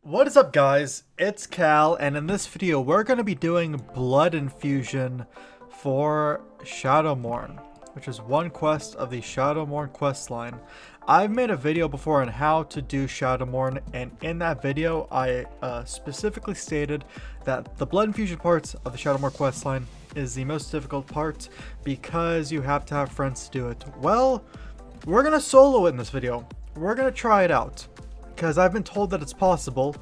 What is up, guys? It's Cal, and in this video we're going to be doing blood infusion for Shadowmourne, which is one quest of the Shadowmourne quest line. I've made a video before on how to do Shadowmourne, and in that video I specifically stated that the blood infusion parts of the Shadowmourne quest line is the most difficult part because you have to have friends to do it. Well, we're going to solo it in this video. We're going to try it out, because I've been told that it's possible.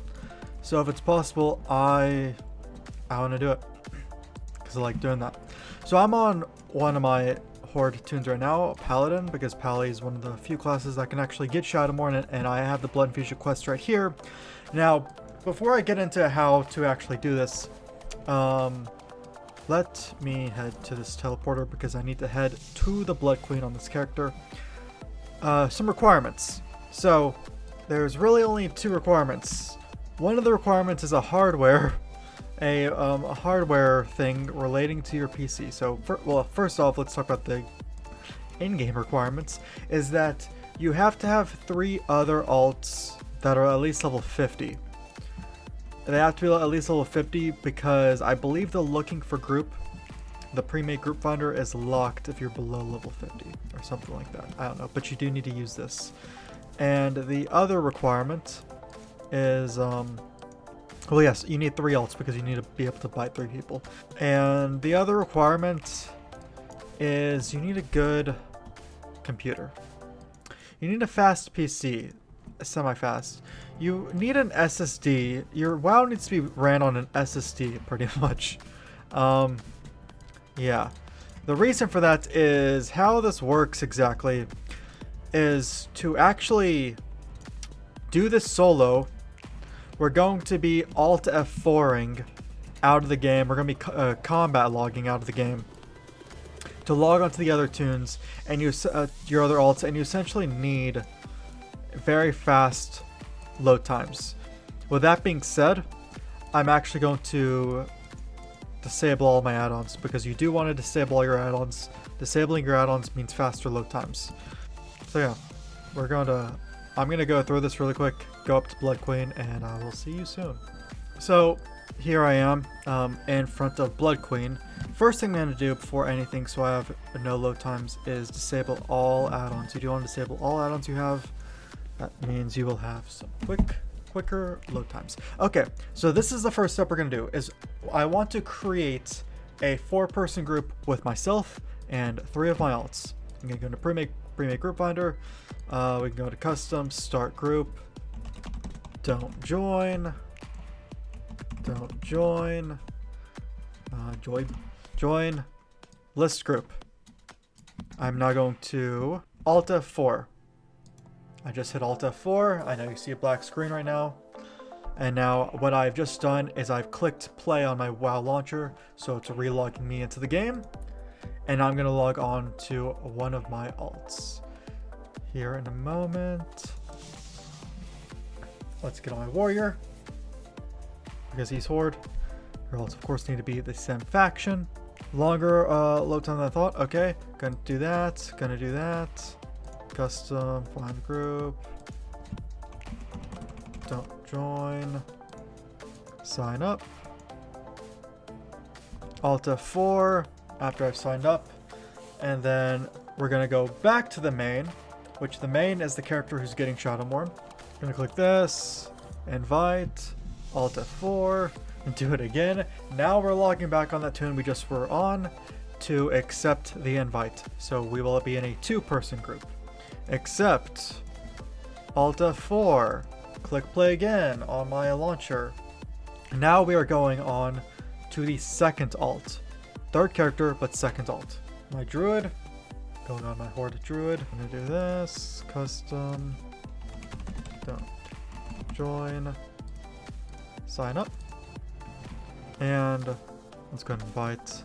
So if it's possible, I want to do it, because I like doing that. So I'm on one of my horde tunes right now, Paladin, because Pally is one of the few classes that can actually get Shadowmourne, and I have the blood infusion quest right here. Now, before I get into how to actually do this, let me head to this teleporter because I need to head to the Blood Queen on this character. Some requirements. So there's really only two requirements. One of the requirements is a hardware thing relating to your PC. So first off, let's talk about the in-game requirements. Is that you have to have 3 other alts that are at least level 50. They have to be at least level 50 because I believe the looking for group, the pre-made group finder, is locked if you're below level 50 or something like that. I don't know, but you do need to use this. And the other requirement is, well, yes, you need 3 alts because you need to be able to bite 3 people. And the other requirement is you need a good computer. You need a fast PC, semi-fast. You need an SSD. Your WoW needs to be ran on an SSD, pretty much. Yeah. The reason for that is how this works exactly is to actually do this solo. We're going to be Alt F4ing out of the game. We're going to be combat logging out of the game to log onto the other tunes and use your other alts, and you essentially need very fast load times. With that being said, I'm actually going to disable all my add-ons because you do want to disable all your add-ons. Disabling your add-ons means faster load times. So yeah, I'm going to go through this really quick, go up to Blood Queen, and I will see you soon. So here I am in front of Blood Queen. First thing I'm going to do before anything, so I have no load times, is disable all add-ons. You do want to disable all add-ons you have. That means you will have some quicker load times. Okay, so this is the first step we're going to do, is I want to create a 4-person group with myself and 3 of my alts. I'm going to go into pre-made group finder. We can go to custom, start group, don't join, join, list group. I'm now going to Alt F4. I just hit Alt F4. I know you see a black screen right now. And now what I've just done is I've clicked play on my WoW launcher, so it's relogging me into the game. And I'm going to log on to one of my alts here in a moment. Let's get on my warrior because he's horde. Your alts, of course, need to be the same faction. Longer load time than I thought. Okay, gonna do that. Custom, find group, don't join, sign up, Alt F4 after I've signed up, and then we're going to go back to the main, which the main is the character who's getting Shadowmourne. I'm going to click this, invite, Alt F4, and do it again. Now we're logging back on that tune we just were on to accept the invite. So we will be in a 2-person group. Accept, Alt F4, click play again on my launcher. Now we are going on to the second alt. 3rd character, but 2nd alt. My druid, going on my horde druid. I'm gonna do this, custom, don't join, sign up. And let's go ahead and invite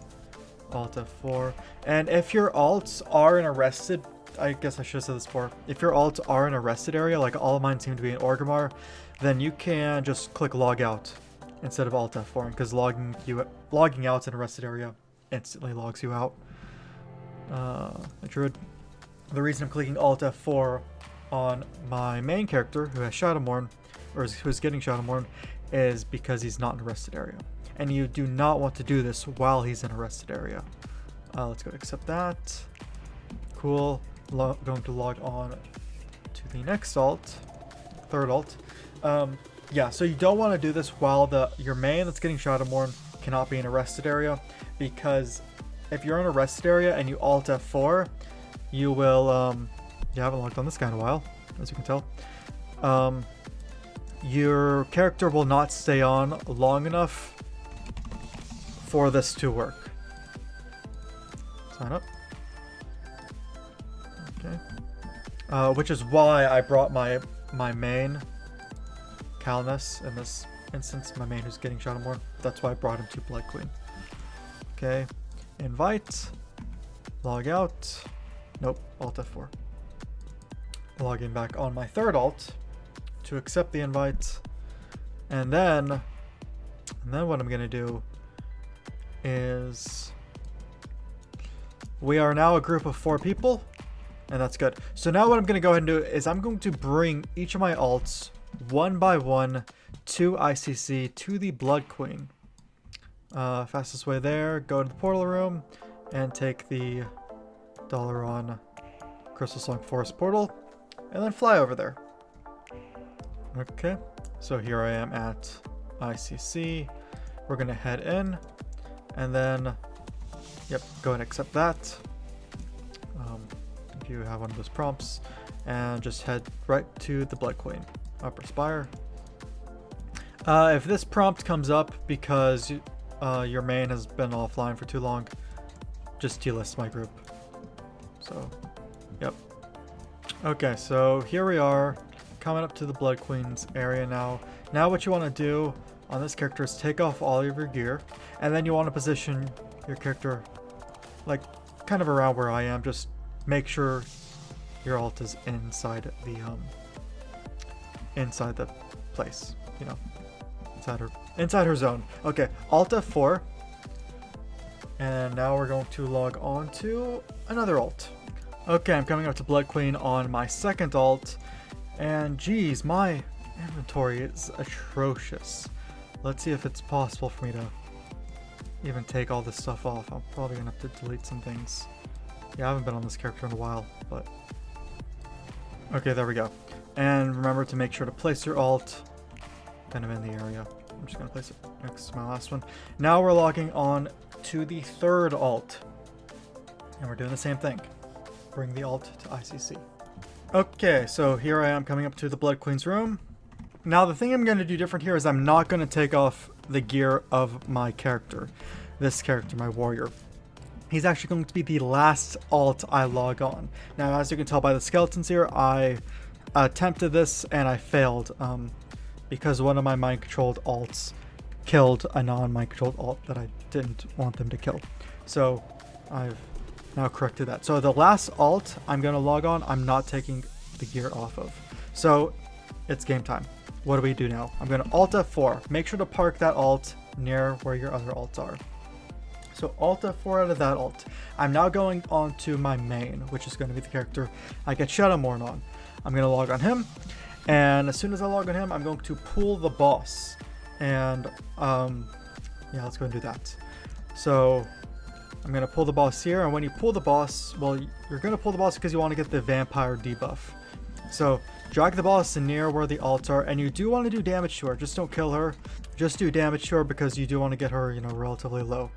Alt F4. And if your alts are in a rested, I guess I should have said this before. If your alts are in a rested area, like all of mine seem to be in Orgrimmar, then you can just click log out instead of Alt F4, because logging out in a rested area instantly logs you out. Druid. The reason I'm clicking Alt F4 on my main character who has Shadowmourne or who's getting Shadowmourne, is because he's not in a rested area. And you do not want to do this while he's in a rested area. Let's go accept that. Cool. Going to log on to the next alt, third alt. Yeah, so you don't want to do this while your main that's getting Shadowmourne cannot be in a rested area, because if you're in a rested area and you alt F4, you will, you haven't logged on this guy in a while, as you can tell. Your character will not stay on long enough for this to work. Sign up. Okay. Which is why I brought my main, Calnus, in this instance, my main who's getting Shadowmourne. That's why I brought him to Blood Queen. Okay. Invite. Log out. Nope. Alt F4. Logging back on my third alt to accept the invite. And then what I'm going to do is we are now a group of 4 people, and that's good. So now what I'm going to go ahead and do is I'm going to bring each of my alts one by one to ICC, to the Blood Queen. Fastest way there, go to the portal room and take the $on Crystal Song Forest portal and then fly over there. Okay, so here I am at ICC. We're going to head in and then, yep, go and accept that. If you have one of those prompts, and just head right to the Blood Queen. Upper Spire. If this prompt comes up because your main has been offline for too long, just delist my group. So, yep. Okay, so here we are, coming up to the Blood Queen's area now. Now what you want to do on this character is take off all of your gear, and then you want to position your character like kind of around where I am. Just make sure your alt is inside the place, you know, inside her zone. Okay, Alt F4, and now we're going to log on to another alt. Okay, I'm coming up to Blood Queen on my second alt, and geez, my inventory is atrocious. Let's see if it's possible for me to even take all this stuff off. I'm probably gonna have to delete some things. Yeah, I haven't been on this character in a while, but okay, there we go. And remember to make sure to place your alt kind of in the area. I'm just gonna place it next to my last one. Now we're logging on to the third alt, and we're doing the same thing. Bring the alt to ICC. Okay, so here I am coming up to the Blood Queen's room. Now the thing I'm going to do different here is I'm not going to take off the gear of my character. This character, my warrior. He's actually going to be the last alt I log on. Now, as you can tell by the skeletons here, I attempted this and I failed because one of my mind-controlled alts killed a non-mind-controlled alt that I didn't want them to kill. So I've now corrected that. So the last alt I'm going to log on, I'm not taking the gear off of. So it's game time. What do we do now? I'm going to Alt F4. Make sure to park that alt near where your other alts are. So Alt F4 out of that alt. I'm now going on to my main, which is going to be the character I get Shadowmourne on. I'm going to log on him, and as soon as I log on him, I'm going to pull the boss. And yeah, let's go and do that. So I'm going to pull the boss here, and when you pull the boss, well, you're going to pull the boss because you want to get the vampire debuff. So drag the boss near where the alts are, and you do want to do damage to her. Just don't kill her. Just do damage to her because you do want to get her, you know, relatively low.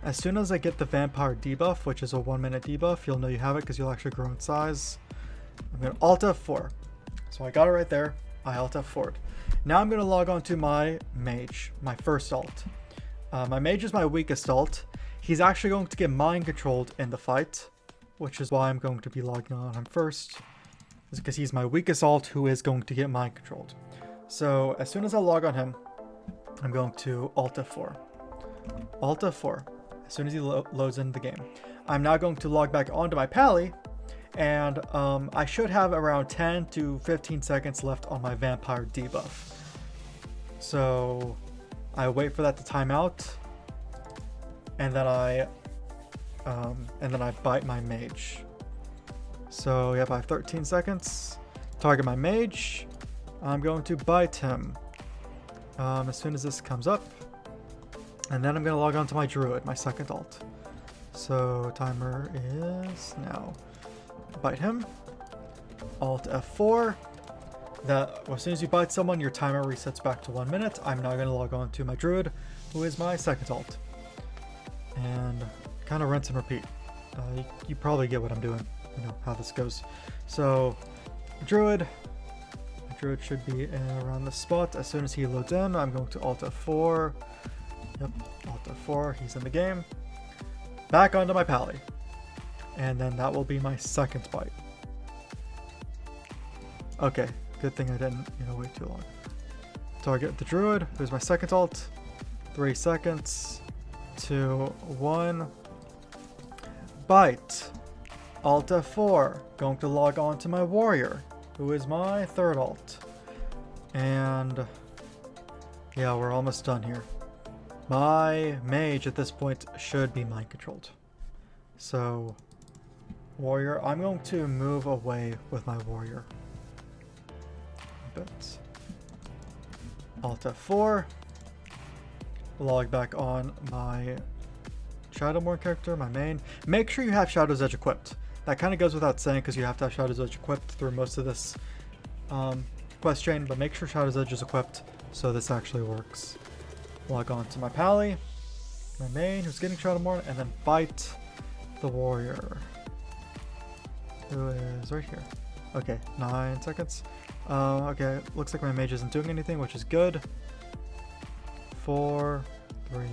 As soon as I get the vampire debuff, which is a 1-minute debuff, you'll know you have it because you'll actually grow in size. I'm going to Alt F4. So I got it right there. I Alt F4'd. Now I'm going to log on to my mage, my first alt. My mage is my weakest alt. He's actually going to get mind controlled in the fight, which is why I'm going to be logging on him first. Is because he's my weakest alt who is going to get mind controlled. So as soon as I log on him, I'm going to Alt F4. Alt F4. As soon as he loads into the game. I'm now going to log back onto my pally, and I should have around 10 to 15 seconds left on my vampire debuff. So I wait for that to time out, and then I bite my mage. So yep, I have 13 seconds. Target my mage. I'm going to bite him as soon as this comes up. And then I'm going to log on to my druid, my second alt. So timer is now. Bite him. Alt F4. That as soon as you bite someone, your timer resets back to 1 minute. I'm now going to log on to my druid, who is my second alt. And kind of rinse and repeat. You probably get what I'm doing, you know, how this goes. So druid should be around this spot. As soon as he loads in, I'm going to Alt F4. Yep, Alt F4, he's in the game. Back onto my pally. And then that will be my second bite. Okay, good thing I didn't, wait too long. Target the druid, who's my second alt. 3 seconds, 2, 1. Bite. Alt F4. Going to log on to my warrior, who is my third alt. And yeah, we're almost done here. My mage at this point should be mind controlled. So warrior, I'm going to move away with my warrior a bit. Alt F4. Log back on my Shadowborn character, my main. Make sure you have Shadow's Edge equipped. That kind of goes without saying because you have to have Shadow's Edge equipped through most of this quest chain, but make sure Shadow's Edge is equipped so this actually works. Log on to my pally, my main, who's getting Shadowborn, and then bite the warrior, who is right here. Okay, 9 seconds. Okay, looks like my mage isn't doing anything, which is good. 4, 3,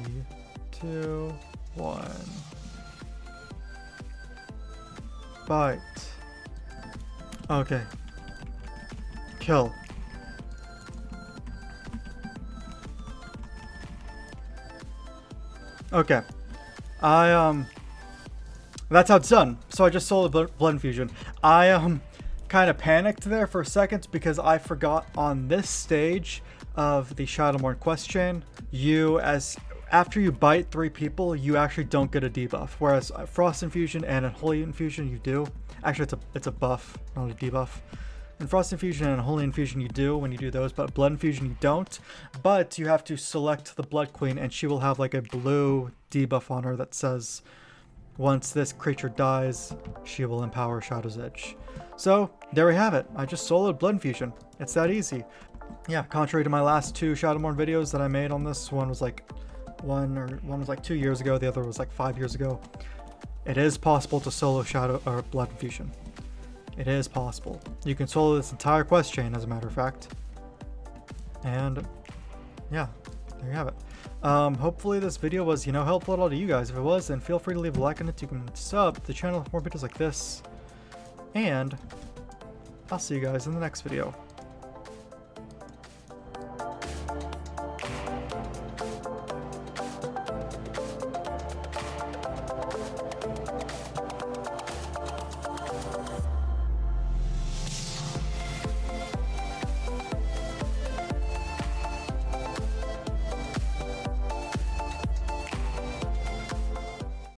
2, 1. Bite. Okay. Kill. Okay. That's how it's done. So I just sold a Blood Infusion. I kind of panicked there for a second because I forgot on this stage of the Shadowborn quest chain, after you bite 3 people, you actually don't get a debuff. Whereas Frost Infusion and Holy Infusion, you do. Actually, it's a buff, not a debuff. In Frost Infusion and Holy Infusion, you do when you do those, but Blood Infusion, you don't. But you have to select the Blood Queen, and she will have like a blue debuff on her that says, once this creature dies, she will empower Shadow's Edge. So there we have it. I just soloed Blood Infusion. It's that easy. Yeah, contrary to my last 2 Shadowborn videos that I made on this, one was like 2 years ago, the other was like 5 years ago. It is possible to solo Shadow or Blood Infusion. It is possible. You can solo this entire quest chain, as a matter of fact. And yeah, there you have it. Hopefully this video was, helpful at all to you guys. If it was, then feel free to leave a like on it. You can sub to the channel for more videos like this. And I'll see you guys in the next video.